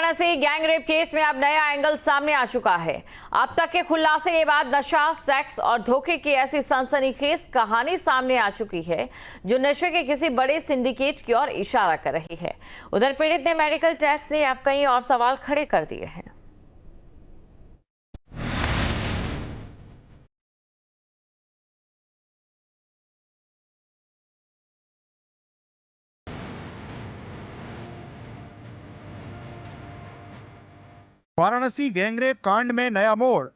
Varanasi gangrape case में अब नया एंगल सामने आ चुका है। अब तक के खुलासे के बाद नशा, सेक्स और धोखे की ऐसी सनसनीखेज कहानी सामने आ चुकी है जो नशे के किसी बड़े सिंडिकेट की ओर इशारा कर रही है। उधर पीड़ित ने मेडिकल टेस्ट ने अब कई और सवाल खड़े कर दिए हैं। वाराणसी गैंगरेप कांड में नया मोड़।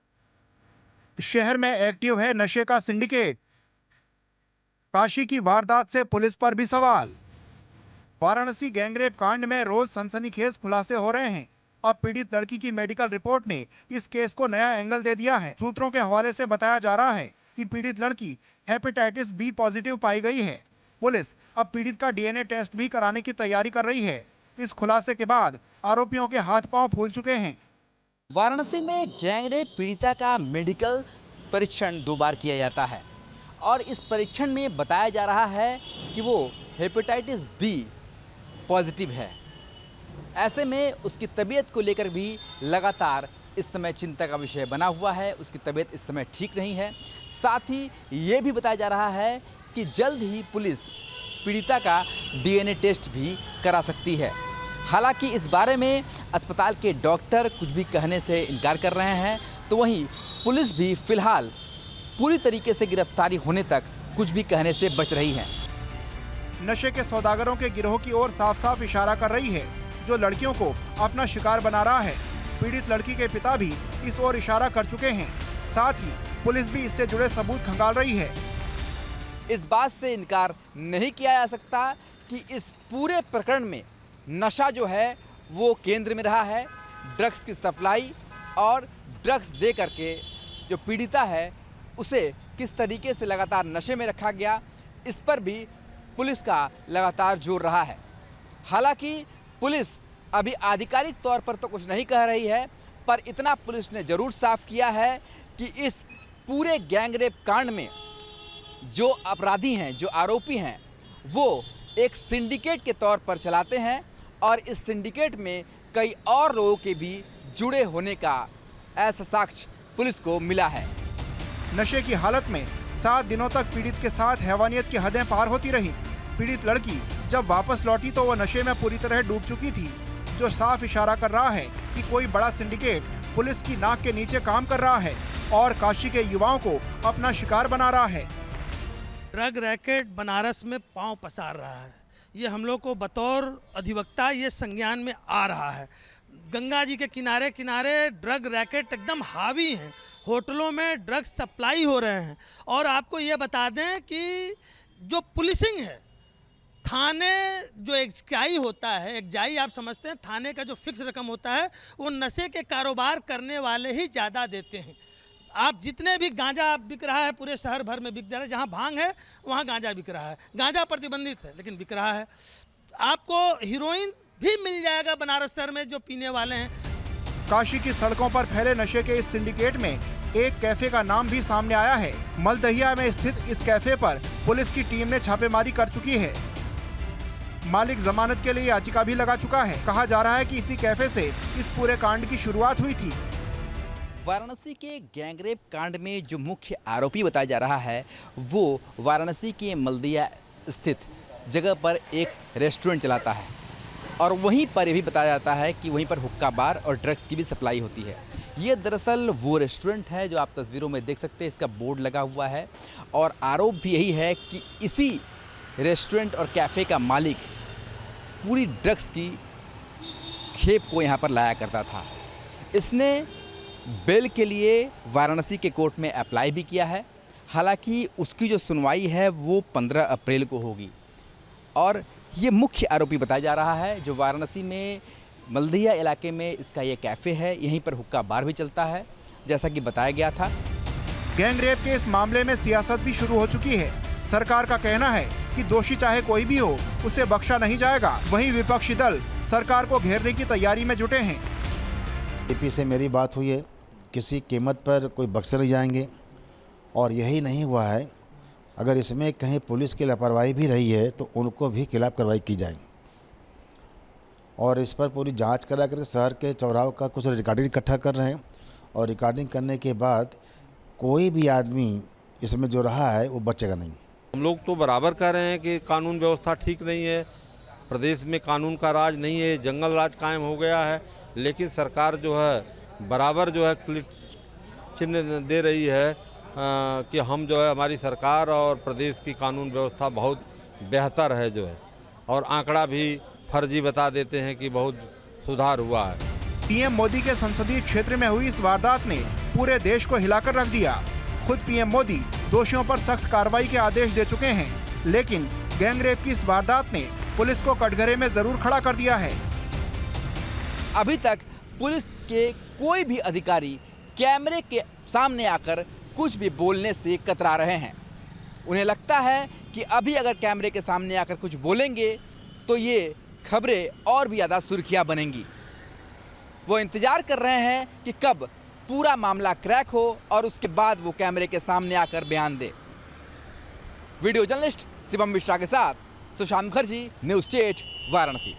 शहर में एक्टिव है नशे का सिंडिकेट। काशी की वारदात से पुलिस पर भी सवाल। वाराणसी गैंगरेप कांड में रोज सनसनीखेज खुलासे हो रहे हैं। अब पीड़ित लड़की की मेडिकल रिपोर्ट ने इस केस को नया एंगल दे दिया है। सूत्रों के हवाले से बताया जा रहा है कि पीड़ित लड़की हेपेटाइटिस बी पॉजिटिव पाई गई है। पुलिस अब पीड़ित का डीएनए टेस्ट भी कराने की तैयारी कर रही है। इस खुलासे के बाद आरोपियों के हाथ पांव फूल चुके हैं। वाराणसी में गैंगरेप पीड़िता का मेडिकल परीक्षण 2 बार किया जाता है और इस परीक्षण में बताया जा रहा है कि वो हेपेटाइटिस बी पॉजिटिव है। ऐसे में उसकी तबीयत को लेकर भी लगातार इस समय चिंता का विषय बना हुआ है। उसकी तबीयत इस समय ठीक नहीं है। साथ ही ये भी बताया जा रहा है कि जल्द ही पुलिस पीड़िता का डीएनए टेस्ट भी करा सकती है। हालांकि इस बारे में अस्पताल के डॉक्टर कुछ भी कहने से इनकार कर रहे हैं, तो वहीं पुलिस भी फिलहाल पूरी तरीके से गिरफ्तारी होने तक कुछ भी कहने से बच रही है। नशे के सौदागरों के गिरोह की ओर साफ साफ इशारा कर रही है, जो लड़कियों को अपना शिकार बना रहा है। पीड़ित लड़की के पिता भी इस ओर इशारा कर चुके हैं। साथ ही पुलिस भी इससे जुड़े सबूत खंगाल रही है। इस बात से इनकार नहीं किया जा सकता कि इस पूरे प्रकरण में नशा जो है वो केंद्र में रहा है। ड्रग्स की सप्लाई और ड्रग्स दे करके जो पीड़िता है उसे किस तरीके से लगातार नशे में रखा गया, इस पर भी पुलिस का लगातार जोर रहा है। हालांकि पुलिस अभी आधिकारिक तौर पर तो कुछ नहीं कह रही है, पर इतना पुलिस ने ज़रूर साफ किया है कि इस पूरे गैंगरेप कांड में जो अपराधी हैं, जो आरोपी हैं, वो एक सिंडिकेट के तौर पर चलाते हैं और इस सिंडिकेट में कई और लोगों के भी जुड़े होने का ऐसा साक्ष्य पुलिस को मिला है। नशे की हालत में 7 दिनों तक पीड़ित के साथ हैवानियत की हदें पार होती रही। पीड़ित लड़की जब वापस लौटी तो वो नशे में पूरी तरह डूब चुकी थी, जो साफ इशारा कर रहा है कि कोई बड़ा सिंडिकेट पुलिस की नाक के नीचे काम कर रहा है और काशी के युवाओं को अपना शिकार बना रहा है। ड्रग रैकेट बनारस में पांव पसार रहा है। ये हम लोग को बतौर अधिवक्ता ये संज्ञान में आ रहा है। गंगा जी के किनारे किनारे ड्रग रैकेट एकदम हावी हैं। होटलों में ड्रग सप्लाई हो रहे हैं। और आपको ये बता दें कि जो पुलिसिंग है, थाने जो एक्जाई होता है, एक्जाई आप समझते हैं, थाने का जो फिक्स रकम होता है वो नशे के कारोबार करने वाले ही ज़्यादा देते हैं। आप जितने भी गांजा बिक रहा है पूरे शहर भर में बिक जा रहा है। जहाँ भांग है वहाँ गांजा बिक रहा है। गांजा प्रतिबंधित है लेकिन बिक रहा है। आपको हीरोइन भी मिल जाएगा बनारस शहर में जो पीने वाले हैं। काशी की सड़कों पर फैले नशे के इस सिंडिकेट में एक कैफे का नाम भी सामने आया है। मलदहिया में स्थित इस कैफे पर पुलिस की टीम ने छापेमारी कर चुकी है। मालिक जमानत के लिए याचिका भी लगा चुका है। कहा जा रहा है कि इसी कैफे से इस पूरे कांड की शुरुआत हुई थी। वाराणसी के गैंगरेप कांड में जो मुख्य आरोपी बताया जा रहा है वो वाराणसी के मलदिया स्थित जगह पर एक रेस्टोरेंट चलाता है और वहीं पर ये भी बताया जाता है कि वहीं पर हुक्का बार और ड्रग्स की भी सप्लाई होती है। ये दरअसल वो रेस्टोरेंट है जो आप तस्वीरों में देख सकते हैं। इसका बोर्ड लगा हुआ है और आरोप भी यही है कि इसी रेस्टोरेंट और कैफ़े का मालिक पूरी ड्रग्स की खेप को यहाँ पर लाया करता था। इसने बेल के लिए वाराणसी के कोर्ट में अप्लाई भी किया है। हालांकि उसकी जो सुनवाई है वो 15 अप्रैल को होगी और ये मुख्य आरोपी बताया जा रहा है जो वाराणसी में मलदहिया इलाके में इसका ये कैफ़े है। यहीं पर हुक्का बार भी चलता है जैसा कि बताया गया था। गैंगरेप के इस मामले में सियासत भी शुरू हो चुकी है। सरकार का कहना है कि दोषी चाहे कोई भी हो उसे बख्शा नहीं जाएगा। वहीं विपक्षी दल सरकार को घेरने की तैयारी में जुटे हैं। एपी से मेरी बात हुई है, किसी कीमत पर कोई बख्शे नहीं जाएंगे और यही नहीं हुआ है। अगर इसमें कहीं पुलिस की लापरवाही भी रही है तो उनको भी खिलाफ कार्रवाई की जाए और इस पर पूरी जांच करा कर शहर के चौराहों का कुछ रिकॉर्डिंग इकट्ठा कर रहे हैं और रिकॉर्डिंग करने के बाद कोई भी आदमी इसमें जो रहा है वो बचेगा नहीं। हम लोग तो बराबर कह रहे हैं कि कानून व्यवस्था ठीक नहीं है, प्रदेश में कानून का राज नहीं है, जंगल राज कायम हो गया है। लेकिन सरकार जो है बराबर जो है क्लिक चिन्ह दे रही है कि हम जो है हमारी सरकार और प्रदेश की कानून व्यवस्था बहुत बेहतर है जो है, और आंकड़ा भी फर्जी बता देते हैं कि बहुत सुधार हुआ है। पीएम मोदी के संसदीय क्षेत्र में हुई इस वारदात ने पूरे देश को हिलाकर रख दिया। खुद पीएम मोदी दोषियों पर सख्त कार्रवाई के आदेश दे चुके हैं, लेकिन गैंगरेप की इस वारदात ने पुलिस को कटघरे में जरूर खड़ा कर दिया है। अभी तक पुलिस के कोई भी अधिकारी कैमरे के सामने आकर कुछ भी बोलने से कतरा रहे हैं। उन्हें लगता है कि अभी अगर कैमरे के सामने आकर कुछ बोलेंगे तो ये खबरें और भी ज़्यादा सुर्खियां बनेंगी। वो इंतजार कर रहे हैं कि कब पूरा मामला क्रैक हो और उसके बाद वो कैमरे के सामने आकर बयान दे। वीडियो जर्नलिस्ट शिवम मिश्रा के साथ सुशांत मुखर्जी, न्यूज़ 8 वाराणसी।